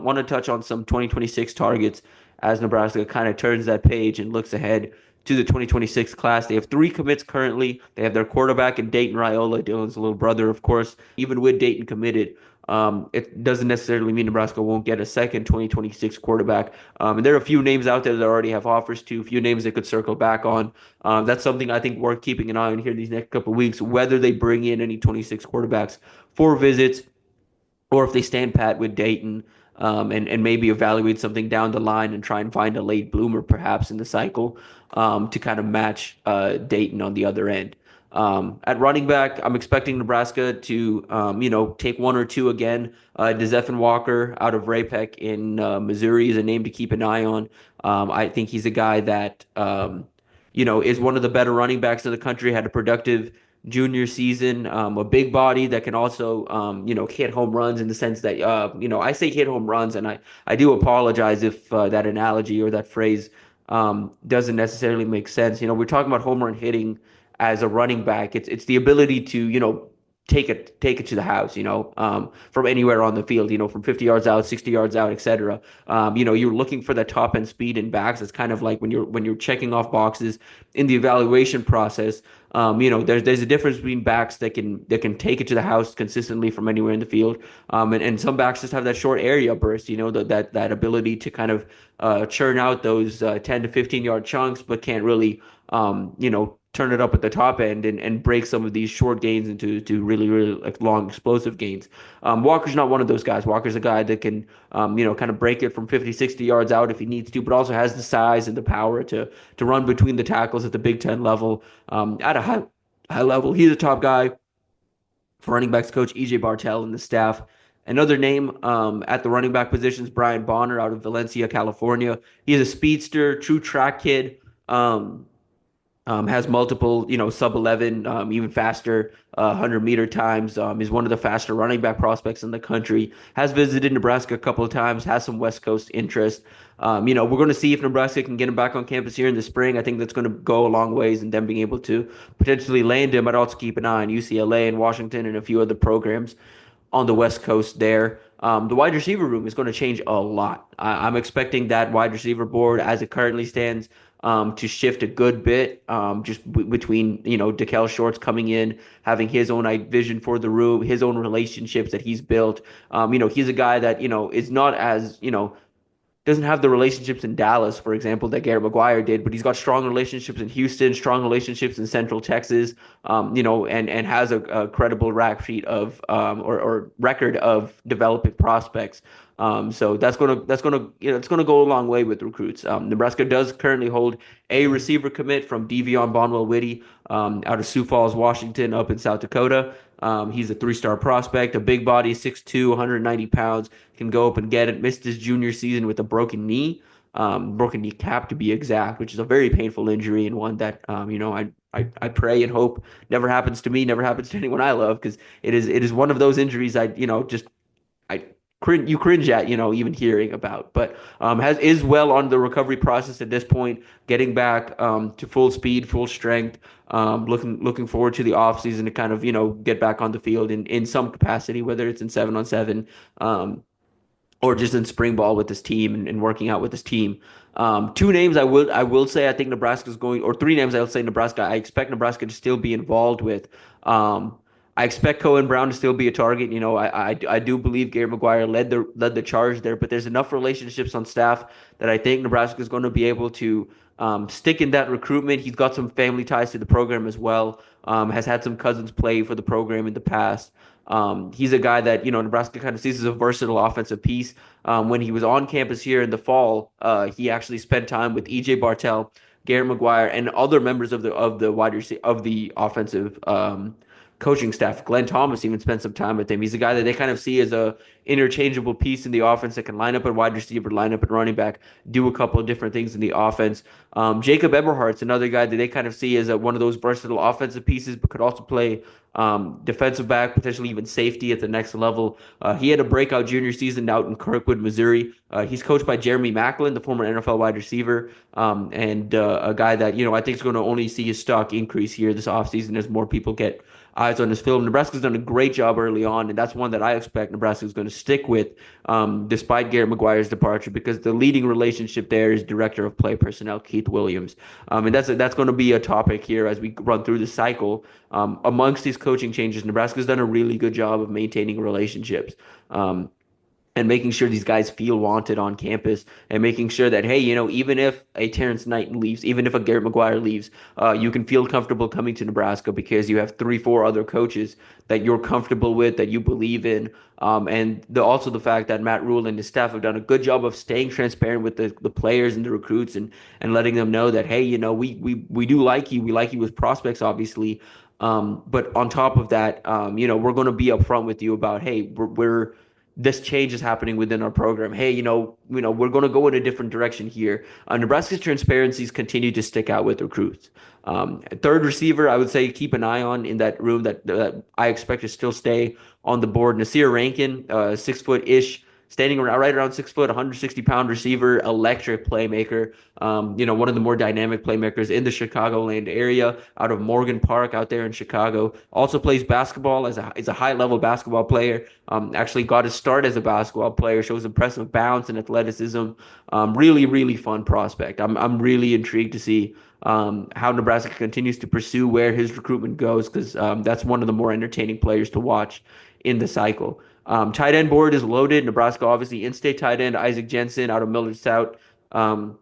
want to touch on some 2026 targets as Nebraska kind of turns that page and looks ahead to the 2026 class. They have three commits currently. They have their quarterback in Dayton Raiola, Dylan's little brother, of course. Even with Dayton committed, it doesn't necessarily mean Nebraska won't get a second 2026 quarterback. And there are a few names out there that already have offers to, a few names they could circle back on. That's something I think worth keeping an eye on here these next couple of weeks, whether they bring in any 26 quarterbacks for visits or if they stand pat with Dayton, and maybe evaluate something down the line and try and find a late bloomer perhaps in the cycle, to kind of match Dayton on the other end. At running back, I'm expecting Nebraska to take one or two again. DeZephan Walker out of Raypeck in Missouri is a name to keep an eye on. I think he's a guy that is one of the better running backs in the country. Had a productive junior season, a big body that can also, hit home runs in the sense that, I say hit home runs, and I do apologize if that analogy or that phrase doesn't necessarily make sense. We're talking about home run hitting as a running back. It's the ability to, take it to the house, from anywhere on the field, from 50 yards out, 60 yards out, etc. You're looking for that top end speed in backs. It's kind of like when you're checking off boxes in the evaluation process. There's a difference between backs that can take it to the house consistently from anywhere in the field, and some backs just have that short area burst. That ability to kind of churn out those 10 to 15 yard chunks, but can't really turn it up at the top end and break some of these short gains into really, really like long explosive gains. Walker's not one of those guys. Walker's a guy that can, kind of break it from 50, 60 yards out if he needs to, but also has the size and the power to run between the tackles at the Big Ten level, at a high level. He's a top guy for running backs coach EJ Bartel and the staff. Another name at the running back position is Brian Bonner out of Valencia, California. He's a speedster, true track kid. Has multiple, sub 11, even faster 100-meter times. Is one of the faster running back prospects in the country. Has visited Nebraska a couple of times. Has some West Coast interest. We're going to see if Nebraska can get him back on campus here in the spring. I think that's going to go a long ways in them being able to potentially land him. I'd also keep an eye on UCLA and Washington and a few other programs on the West Coast there. The wide receiver room is going to change a lot. I'm expecting that wide receiver board, as it currently stands, to shift a good bit, between, Dekel Shorts coming in, having his own vision for the room, his own relationships that he's built. He's a guy that, is not as, doesn't have the relationships in Dallas, for example, that Garrett McGuire did, but he's got strong relationships in Houston, strong relationships in Central Texas, and has a credible rack sheet of, or record of developing prospects. So it's gonna go a long way with recruits. Nebraska does currently hold a receiver commit from Devion Bonwell Whitty, out of Sioux Falls, Washington, up in South Dakota. He's a three-star prospect, a big body, 6'2", 190 pounds, can go up and get it. Missed his junior season with a broken kneecap to be exact, which is a very painful injury and one that, I pray and hope never happens to me, never happens to anyone I love, because it is one of those injuries I cringe at, even hearing about. But is well on the recovery process at this point, getting back to full speed, full strength. Looking forward to the offseason to kind of, get back on the field in some capacity, whether it's in 7-on-7, or just in spring ball with this team and working out with this team. Two names I will say I think Nebraska's going, or three names I'll say Nebraska. I expect Nebraska to still be involved with. I expect Cohen Brown to still be a target. I do believe Gary McGuire led the charge there, but there's enough relationships on staff that I think Nebraska is going to be able to stick in that recruitment. He's got some family ties to the program as well. Has had some cousins play for the program in the past. He's a guy that, Nebraska kind of sees as a versatile offensive piece. When he was on campus here in the fall, he actually spent time with EJ Bartel, Garrett McGuire, and other members of the offensive coaching staff. Glenn Thomas even spent some time with him. He's a guy that they kind of see as a interchangeable piece in the offense that can line up at wide receiver, line up at running back, do a couple of different things in the offense. Jacob Eberhardt's another guy that they kind of see as one of those versatile offensive pieces, but could also play defensive back, potentially even safety at the next level. He had a breakout junior season out in Kirkwood, Missouri. He's coached by Jeremy Maclin, the former NFL wide receiver, and a guy that, I think is going to only see his stock increase here this offseason as more people get eyes on his film. Nebraska's done a great job early on, and that's one that I expect Nebraska's going to stick with, despite Garrett McGuire's departure, because the leading relationship there is director of play personnel Keith Williams, and that's going to be a topic here as we run through the cycle. Amongst these coaching changes, Nebraska's done a really good job of maintaining relationships. Um, and making sure these guys feel wanted on campus and making sure that, hey, even if a Terrence Knight leaves, even if a Garrett McGuire leaves, you can feel comfortable coming to Nebraska because you have three, four other coaches that you're comfortable with, that you believe in. And also the fact that Matt Rule and his staff have done a good job of staying transparent with the players and the recruits, and letting them know that, hey, we do like you. We like you as prospects, obviously. But on top of that, we're going to be upfront with you about, hey, we're this change is happening within our program. Hey, we're going to go in a different direction here. Nebraska's transparencies continue to stick out with recruits. Third receiver, I would say keep an eye on in that room that I expect to still stay on the board. Nasir Rankin, 6 foot ish, standing around right around 6 foot, 160-pound receiver, electric playmaker. One of the more dynamic playmakers in the Chicagoland area, out of Morgan Park, out there in Chicago. Also plays basketball is a high level basketball player. Actually got his start as a basketball player. Shows impressive bounce and athleticism. Really, really fun prospect. I'm really intrigued to see how Nebraska continues to pursue where his recruitment goes, because that's one of the more entertaining players to watch in the cycle. Tight end board is loaded. Nebraska, obviously, in-state tight end Isaac Jensen out of Millard South. Um,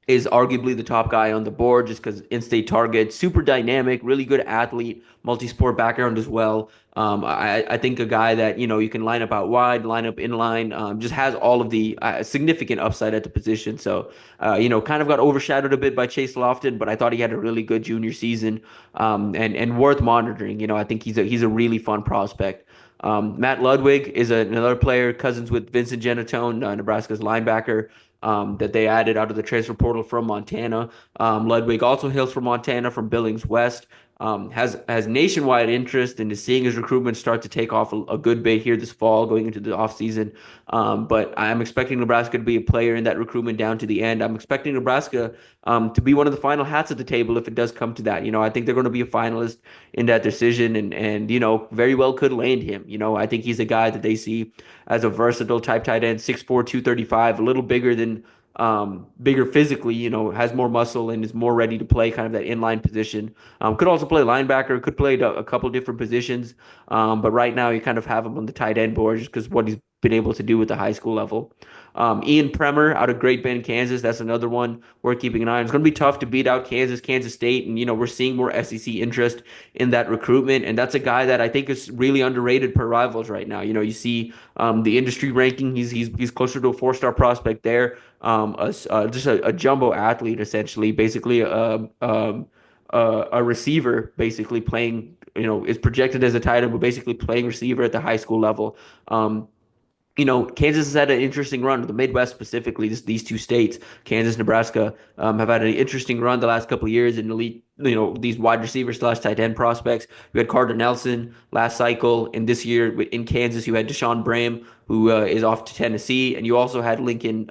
is arguably the top guy on the board just because in-state target, super dynamic, really good athlete, multi-sport background as well. I think a guy that you can line up out wide, line up in line, just has all of the significant upside at the position. So kind of got overshadowed a bit by Chase Lofton, but I thought he had a really good junior season, and worth monitoring. I think he's a really fun prospect. Matt Ludwig is another player, cousins with Vincent Genatone, Nebraska's linebacker, that they added out of the transfer portal from Montana. Ludwig also hails from Montana, from Billings West. Has nationwide interest and is seeing his recruitment start to take off a good bit here this fall, going into the offseason. But I'm expecting Nebraska to be a player in that recruitment down to the end. I'm expecting Nebraska to be one of the final hats at the table if it does come to that. I think they're going to be a finalist in that decision, and very well could land him. I think he's a guy that they see as a versatile type tight end, 6'4", 235, a little bigger physically, has more muscle and is more ready to play kind of that inline position. Could also play linebacker, could play a couple different positions. But right now you kind of have him on the tight end board just because what he's been able to do with the high school level. Ian Premer out of Great Bend, Kansas. That's another one worth keeping an eye on. It's going to be tough to beat out Kansas State, and we're seeing more SEC interest in that recruitment, and that's a guy that I think is really underrated per Rivals right now. You see the industry ranking; he's closer to a 4-star prospect there. Just a jumbo athlete, essentially, basically a receiver, basically playing. Is projected as a tight end, but basically playing receiver at the high school level. Kansas has had an interesting run. The Midwest specifically, these two states, Kansas, Nebraska, have had an interesting run the last couple of years in elite. These wide receiver slash tight end prospects. We had Carter Nelson last cycle, and this year in Kansas, you had Deshaun Bram, who is off to Tennessee, and you also had Lincoln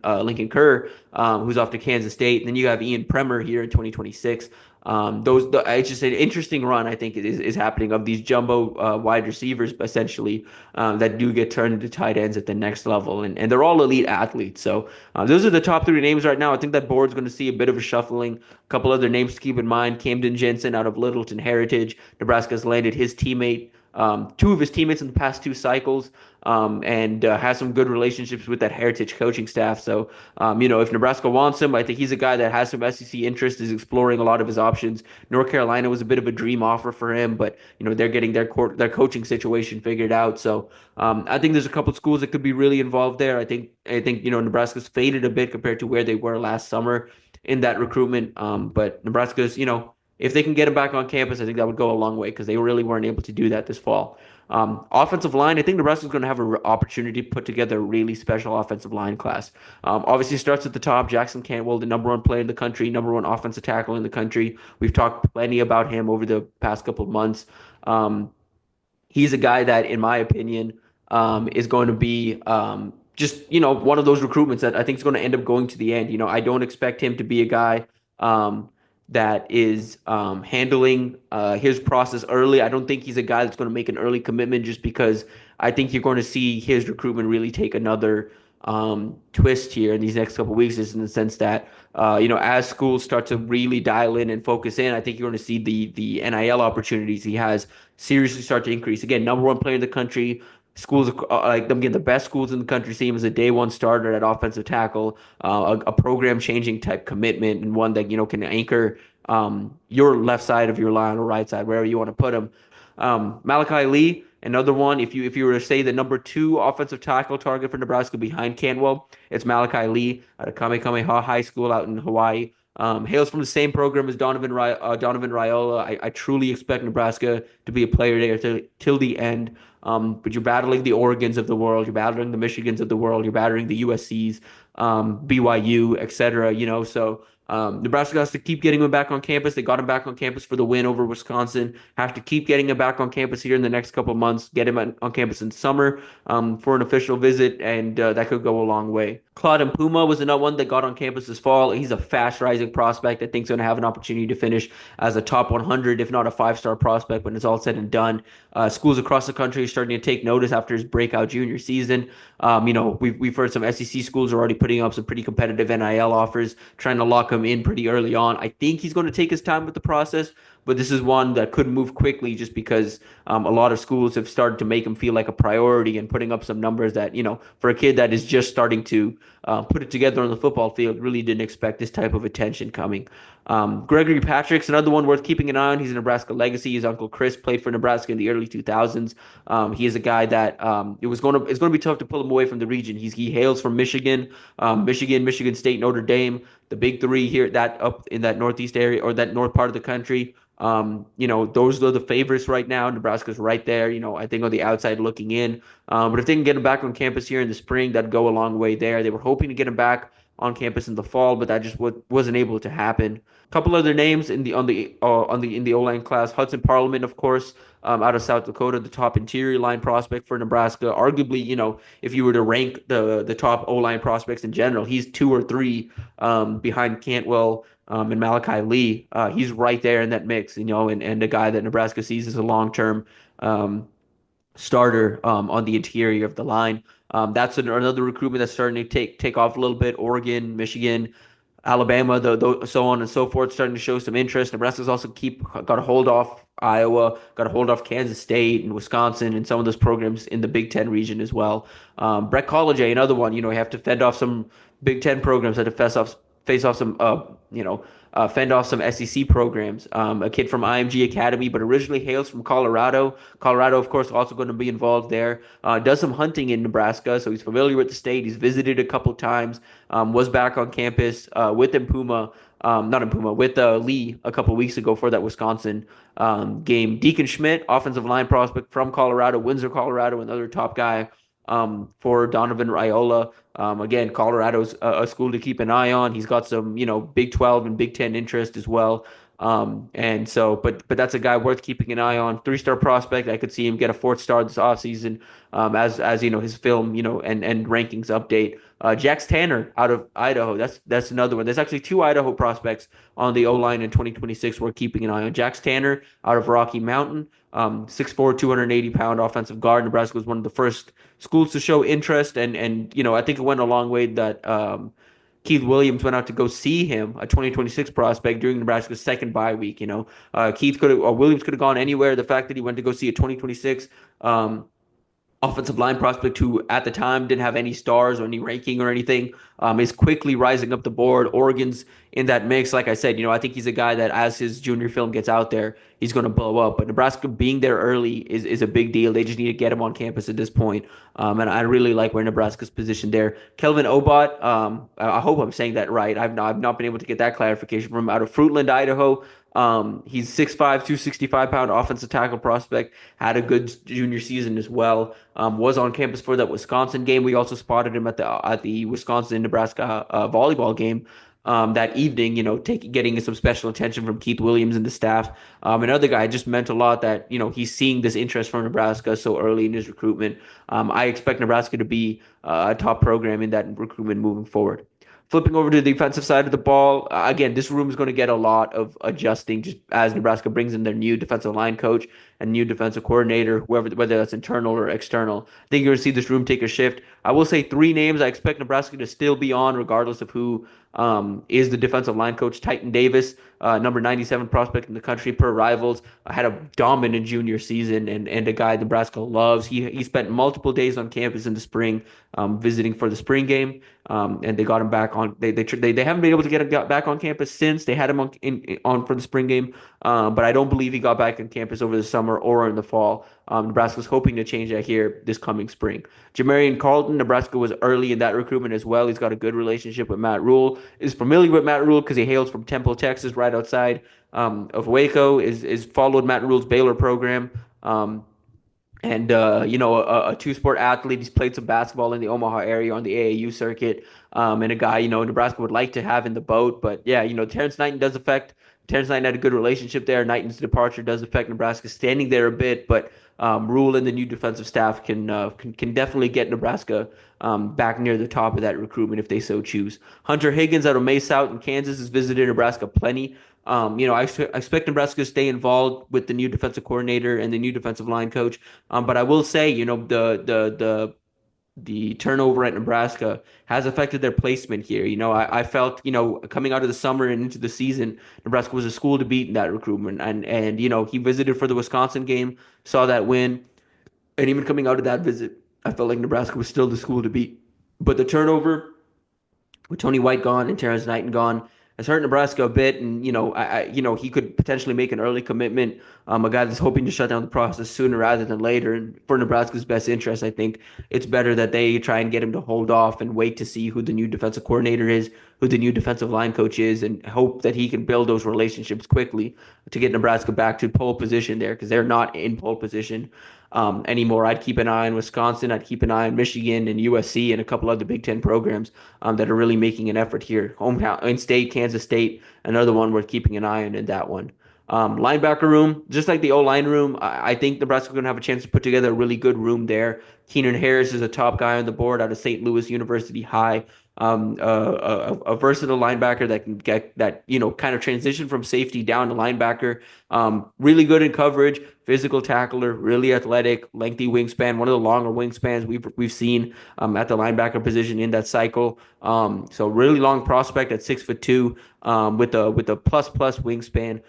Kerr, who's off to Kansas State. And then you have Ian Premer here in 2026. It's just an interesting run, I think, is happening of these jumbo wide receivers, essentially, that do get turned into tight ends at the next level, and they're all elite athletes. So those are the top three names right now. I think that board's going to see a bit of a shuffling. A couple other names to keep in mind: Camden Jensen out of Littleton Heritage. Nebraska's landed his teammate. Two of his teammates in the past two cycles, and has some good relationships with that Heritage coaching staff. So, if Nebraska wants him, I think he's a guy that has some SEC interest, is exploring a lot of his options. North Carolina was a bit of a dream offer for him, but they're getting their coaching situation figured out. So, I think there's a couple of schools that could be really involved there. I think Nebraska's faded a bit compared to where they were last summer in that recruitment. But Nebraska's, if they can get him back on campus, I think that would go a long way because they really weren't able to do that this fall. Offensive line, I think Nebraska's going to have an opportunity to put together a really special offensive line class. Obviously, it starts at the top. Jackson Cantwell, the number one player in the country, number one offensive tackle in the country. We've talked plenty about him over the past couple of months. He's a guy that, in my opinion, is going to be just one of those recruitments that I think is going to end up going to the end. I don't expect him to be a guy that is handling his process early. I don't think he's a guy that's going to make an early commitment just because I think you're going to see his recruitment really take another twist here in these next couple of weeks, is in the sense that as schools start to really dial in and focus in, I think you're going to see the NIL opportunities he has seriously start to increase. Again, number one player in the country. Schools like them getting the best schools in the country see him as a day one starter at offensive tackle, a program changing type commitment, and one that can anchor your left side of your line or right side, wherever you want to put him. Malachi Lee, another one. If you were to say the number two offensive tackle target for Nebraska behind Cantwell, it's Malachi Lee at a Kamehameha High School out in Hawaii. Hails from the same program as Donovan Raiola. I truly expect Nebraska to be a player there till the end. But you're battling the Oregons of the world, you're battling the Michigans of the world, you're battling the USCs, BYU, etc. So Nebraska has to keep getting him back on campus. They got him back on campus for the win over Wisconsin. Have to keep getting him back on campus here in the next couple of months. Get him on campus in summer for an official visit, and that could go a long way. Claude Puma was another one that got on campus this fall. He's a fast rising prospect. I think he's going to have an opportunity to finish as a top 100, if not a five-star prospect when it's all said and done. Schools across the country are starting to take notice after his breakout junior season. We've heard some SEC schools are already putting up some pretty competitive NIL offers, trying to lock him in pretty early on. I think he's going to take his time with the process, but this is one that could move quickly just because a lot of schools have started to make him feel like a priority and putting up some numbers that, for a kid that is just starting to put it together on the football field, really didn't expect this type of attention coming. Gregory Patrick's another one worth keeping an eye on. He's a Nebraska legacy. His uncle Chris played for Nebraska in the early 2000s. He is a guy that it's going to be tough to pull him away from the region. He hails from Michigan, Michigan State, Notre Dame, the big three here that up in that northeast area or that north part of the country. Those are the favorites right now. Nebraska's right there, I think on the outside looking in. But if they can get him back on campus here in the spring, that'd go a long way there. They were hoping to get him back on campus in the fall, but that just wasn't able to happen. A couple other names in the O-line class: Hudson Parliament, of course, out of South Dakota, the top interior line prospect for Nebraska. Arguably, if you were to rank the top O-line prospects in general, he's two or three behind Cantwell and Malachi Lee. He's right there in that mix, and a guy that Nebraska sees as a long-term starter on the interior of the line. That's another recruitment that's starting to take off a little bit. Oregon, Michigan, Alabama, so on and so forth, starting to show some interest. Nebraska's also got a hold off Iowa, got a hold off Kansas State and Wisconsin, and some of those programs in the Big Ten region as well. Brett College, another one. You have to fend off some Big Ten programs, had to face off some fend off some SEC programs. A kid from IMG Academy, but originally hails from Colorado. Colorado, of course, also going to be involved there. Does some hunting in Nebraska, so he's familiar with the state. He's visited a couple times. Was back on campus with Mpuma, not Mpuma, with Lee a couple weeks ago for that Wisconsin game. Deacon Schmidt, offensive line prospect from Colorado, Windsor, Colorado, another top guy for Donovan Raiola. Again, Colorado's a school to keep an eye on. He's got some, Big 12 and Big 10 interest as well. And so, but that's a guy worth keeping an eye on. Three-star prospect. I could see him get a fourth star this offseason as his film, and rankings update. Jax Tanner out of Idaho. That's another one. There's actually two Idaho prospects on the O-line in 2026 we're keeping an eye on. Jax Tanner out of Rocky Mountain. 6'4", 280-pound offensive guard. Nebraska was one of the first schools to show interest, and I think it went a long way that Keith Williams went out to go see him, a 2026 prospect, during Nebraska's second bye week. Williams could have gone anywhere. The fact that he went to go see a 2026 offensive line prospect who at the time didn't have any stars or any ranking or anything is quickly rising up the board. Oregon's in that mix. Like I said, I think he's a guy that as his junior film gets out there, he's going to blow up. But Nebraska being there early is a big deal. They just need to get him on campus at this point. And I really like where Nebraska's positioned there. Kelvin Obot, I hope I'm saying that right. I've not been able to get that clarification from him, out of Fruitland, Idaho. He's 6'5", 265-pound offensive tackle prospect. Had a good junior season as well. Was on campus for that Wisconsin game. We also spotted him at the Wisconsin-Nebraska volleyball game that evening. Getting some special attention from Keith Williams and the staff. Another guy just meant a lot that he's seeing this interest from Nebraska so early in his recruitment. I expect Nebraska to be a top program in that recruitment moving forward. Flipping over to the defensive side of the ball, again, this room is going to get a lot of adjusting just as Nebraska brings in their new defensive line coach and new defensive coordinator, whoever, whether that's internal or external. I think you're going to see this room take a shift. I will say three names I expect Nebraska to still be on, regardless of who is the defensive line coach. Titan Davis, number 97 prospect in the country per Rivals, had a dominant junior season and a guy Nebraska loves. He spent multiple days on campus in the spring, visiting for the spring game. And they got him back on. They haven't been able to get him back on campus since they had him on for the spring game. But I don't believe he got back on campus over the summer or in the fall. Nebraska's hoping to change that here this coming spring. Jamarian Carlton, Nebraska was early in that recruitment as well. He's got a good relationship with Matt Rule. Is familiar with Matt Rule because he hails from Temple, Texas, right outside of Waco. Is followed Matt Rule's Baylor program. And a two-sport athlete. He's played some basketball in the Omaha area on the AAU circuit. And a guy, Nebraska would like to have in the boat. But yeah, Terrence Knighton had a good relationship there. Knighton's departure does affect Nebraska standing there a bit, but Rule and the new defensive staff can definitely get Nebraska back near the top of that recruitment if they so choose. Hunter Higgins out of Mesa out in Kansas has visited Nebraska plenty. I expect Nebraska to stay involved with the new defensive coordinator and the new defensive line coach. But I will say, the turnover at Nebraska has affected their placement here. I felt, coming out of the summer and into the season, Nebraska was a school to beat in that recruitment. And he visited for the Wisconsin game, saw that win. And even coming out of that visit, I felt like Nebraska was still the school to beat. But the turnover with Tony White gone and Terrence Knighton gone has hurt Nebraska a bit. And he could potentially make an early commitment. A guy that's hoping to shut down the process sooner rather than later. And for Nebraska's best interest, I think it's better that they try and get him to hold off and wait to see who the new defensive coordinator is, who the new defensive line coach is, and hope that he can build those relationships quickly to get Nebraska back to pole position there because they're not in pole position anymore. I'd keep an eye on Wisconsin. I'd keep an eye on Michigan and USC and a couple other Big Ten programs that are really making an effort here. Hometown, in-state, Kansas State, another one worth keeping an eye on in that one. Linebacker room, just like the O-line room, I think Nebraska's going to have a chance to put together a really good room there. Keenan Harris is a top guy on the board out of St. Louis University High. A versatile linebacker that can get that, kind of transition from safety down to linebacker. Really good in coverage, physical tackler, really athletic, lengthy wingspan, one of the longer wingspans we've seen at the linebacker position in that cycle. So really long prospect at 6'2", with a plus wingspan.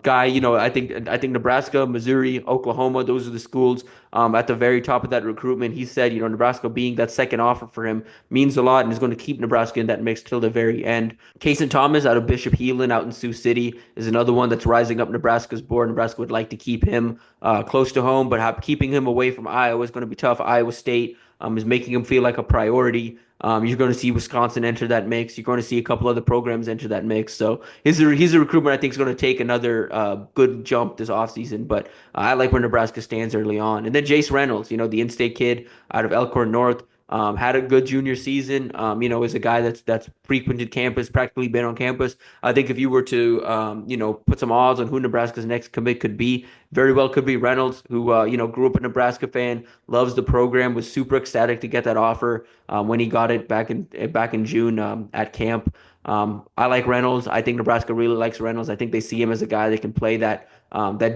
Guy, I think Nebraska, Missouri, Oklahoma, those are the schools at the very top of that recruitment. He said, Nebraska being that second offer for him means a lot and is going to keep Nebraska in that mix till the very end. Kason Thomas out of Bishop Heelan out in Sioux City is another one that's rising up Nebraska's board. Nebraska would like to keep him close to home, but keeping him away from Iowa is going to be tough. Iowa State is making him feel like a priority. You're going to see Wisconsin enter that mix. You're going to see a couple other programs enter that mix. So he's a recruitment I think is going to take another good jump this offseason. But I like where Nebraska stands early on. And then Jace Reynolds, the in-state kid out of Elkhorn North. Had a good junior season. Is a guy that's frequented campus, practically been on campus. I think if you were to, put some odds on who Nebraska's next commit could be, very well could be Reynolds, who, grew up a Nebraska fan, loves the program, was super ecstatic to get that offer when he got it back in June at camp. I like Reynolds. I think Nebraska really likes Reynolds. I think they see him as a guy that can play that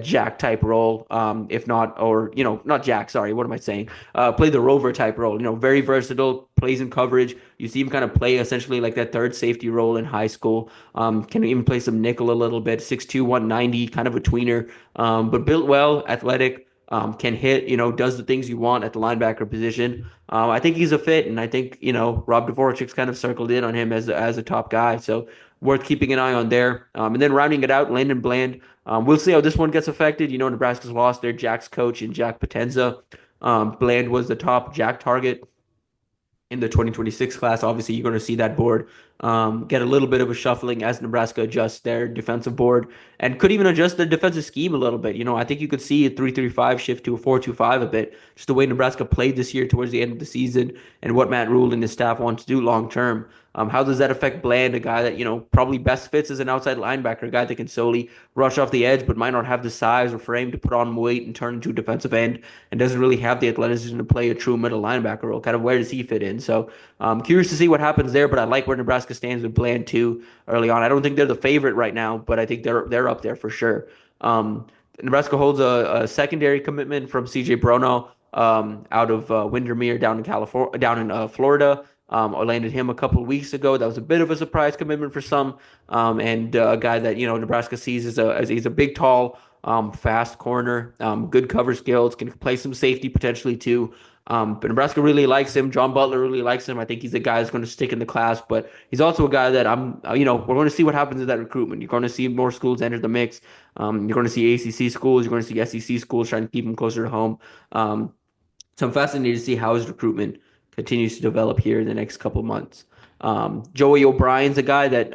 Jack type role, if not, or, not Jack, sorry, what am I saying? Play the Rover type role, very versatile, plays in coverage. You see him kind of play essentially like that third safety role in high school. Can even play some nickel a little bit, 6'2", 190, kind of a tweener, but built well, athletic. Can hit, does the things you want at the linebacker position. I think he's a fit, and I think, Rob Dvorakic's kind of circled in on him as a top guy, so worth keeping an eye on there. And then rounding it out, Landon Bland. We'll see how this one gets affected. Nebraska's lost their Jack's coach in Jack Potenza. Bland was the top Jack target in the 2026 class. Obviously, you're going to see that board get a little bit of a shuffling as Nebraska adjusts their defensive board and could even adjust their defensive scheme a little bit. I think you could see a 3-3-5 shift to a 4-2-5 a bit, just the way Nebraska played this year towards the end of the season and what Matt Rule and his staff want to do long term. How does that affect Bland, a guy that, probably best fits as an outside linebacker, a guy that can solely rush off the edge, but might not have the size or frame to put on weight and turn into a defensive end, and doesn't really have the athleticism to play a true middle linebacker role? Kind of where does he fit in? So I'm curious to see what happens there, but I like where Nebraska stands with Bland too early on. I don't think they're the favorite right now, but I think they're up there for sure. Um, Nebraska holds a secondary commitment from CJ Brono out of Windermere down in California, down in Florida. I landed him a couple of weeks ago. That was a bit of a surprise commitment for some, and a guy that Nebraska sees as he's a big, tall, fast corner, good cover skills, can play some safety potentially too. But Nebraska really likes him. John Butler really likes him. I think he's a guy that's going to stick in the class, but he's also a guy that we're going to see what happens in that recruitment. You're going to see more schools enter the mix. You're going to see ACC schools. You're going to see SEC schools trying to keep him closer to home. So I'm fascinated to see how his recruitment continues to develop here in the next couple of months. Joey O'Brien's a guy that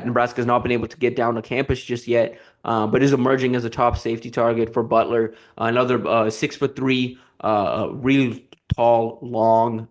Nebraska has not been able to get down to campus just yet, but is emerging as a top safety target for Butler. Another 6'3", really tall, long,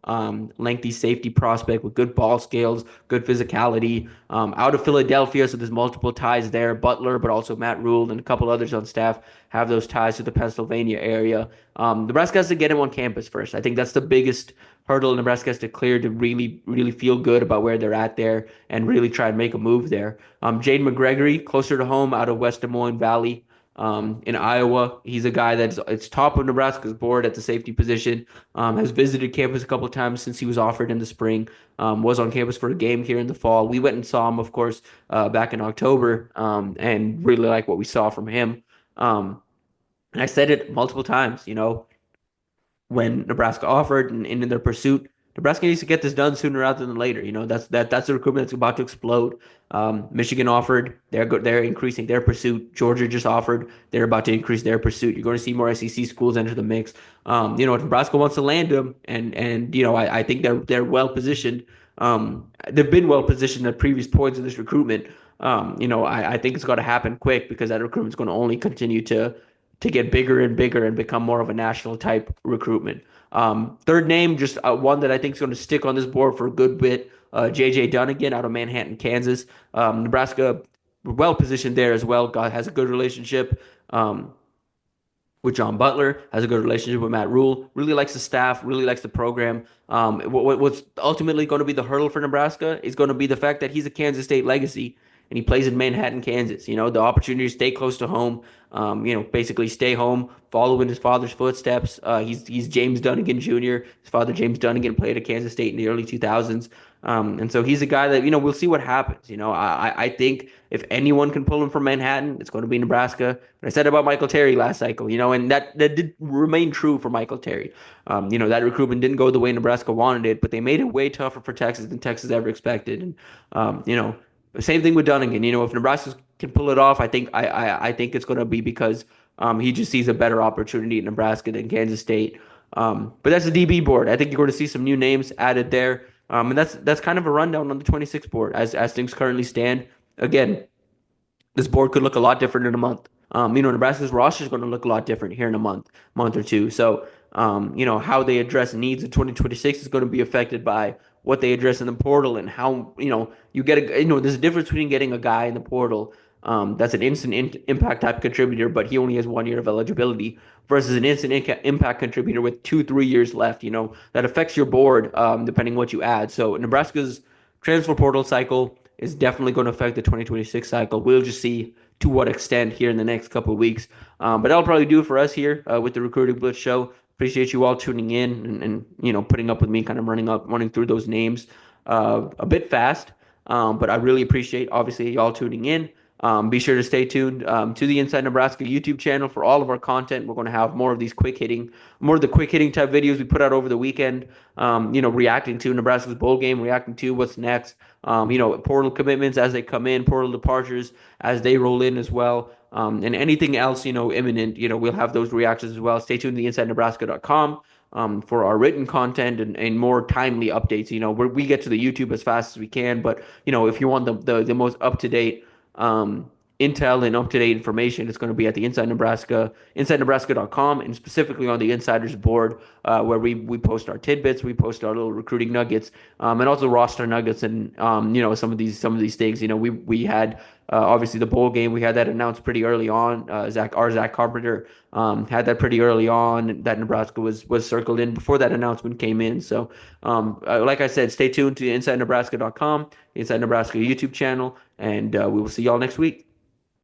lengthy safety prospect with good ball skills, good physicality. Out of Philadelphia, so there's multiple ties there. Butler, but also Matt Rule and a couple others on staff have those ties to the Pennsylvania area. Nebraska has to get him on campus first. I think that's the biggest hurdle Nebraska has to clear to really, really feel good about where they're at there and really try and make a move there. Jade McGregory, closer to home, out of West Des Moines Valley in Iowa. He's a guy that's it's top of Nebraska's board at the safety position. Has visited campus a couple of times since he was offered in the spring. Was on campus for a game here in the fall. We went and saw him, of course, back in October, and really like what we saw from him. And I said it multiple times, when Nebraska offered and in their pursuit. Nebraska needs to get this done sooner rather than later. That's a recruitment that's about to explode. Michigan offered, they're increasing their pursuit. Georgia just offered, they're about to increase their pursuit. You're going to see more SEC schools enter the mix. If Nebraska wants to land them, and I think they're well positioned. They've been well positioned at previous points of this recruitment. I think it's going to happen quick because that recruitment is going to only continue to get bigger and bigger and become more of a national type recruitment. Third name, just one that I think is going to stick on this board for a good bit. J.J. Dunnigan out of Manhattan, Kansas. Nebraska, well positioned there as well. God has a good relationship with John Butler, has a good relationship with Matt Rule, really likes the staff, really likes the program. What's ultimately going to be the hurdle for Nebraska is going to be the fact that he's a Kansas State legacy and he plays in Manhattan, Kansas. The opportunity to stay close to home, basically stay home, follow in his father's footsteps. He's James Dunnigan Jr. His father, James Dunnigan, played at Kansas State in the early 2000s. And so he's a guy that, we'll see what happens. I think if anyone can pull him from Manhattan, it's going to be Nebraska. But I said about Michael Terry last cycle, and that did remain true for Michael Terry. That recruitment didn't go the way Nebraska wanted it, but they made it way tougher for Texas than Texas ever expected. And, same thing with Dunnigan. If Nebraska can pull it off, I think it's going to be because he just sees a better opportunity in Nebraska than Kansas State. But that's the DB board. I think you're going to see some new names added there. And that's kind of a rundown on the 26 board as things currently stand. Again, this board could look a lot different in a month. Nebraska's roster is going to look a lot different here in a month or two. So, how they address needs in 2026 is going to be affected by what they address in the portal and how, you get there's a difference between getting a guy in the portal that's an instant impact type contributor, but he only has 1 year of eligibility versus an instant impact contributor with 2-3 years left. That affects your board depending what you add. So Nebraska's transfer portal cycle is definitely going to affect the 2026 cycle. We'll just see to what extent here in the next couple of weeks. But that'll probably do it for us here with the Recruiting Blitz show. Appreciate you all tuning in and putting up with me kind of running through those names a bit fast. But I really appreciate, obviously, y'all tuning in. Be sure to stay tuned to the Inside Nebraska YouTube channel for all of our content. We're going to have more of the quick hitting type videos we put out over the weekend. Reacting to Nebraska's bowl game, reacting to what's next. Portal commitments as they come in, portal departures as they roll in as well. And anything else, imminent, we'll have those reactions as well. Stay tuned to InsideNebraska.com. For our written content and more timely updates. We get to the YouTube as fast as we can, but if you want the most up to date intel and up-to-date information, it's going to be at the Inside Nebraska, InsideNebraska.com, and specifically on the Insiders board, where we post our tidbits, we post our little recruiting nuggets, and also roster nuggets, and some of these things. We had obviously the bowl game. We had that announced pretty early on. Zach Carpenter had that pretty early on. That Nebraska was circled in before that announcement came in. So, like I said, stay tuned to InsideNebraska.com, Inside Nebraska YouTube channel, and we will see y'all next week.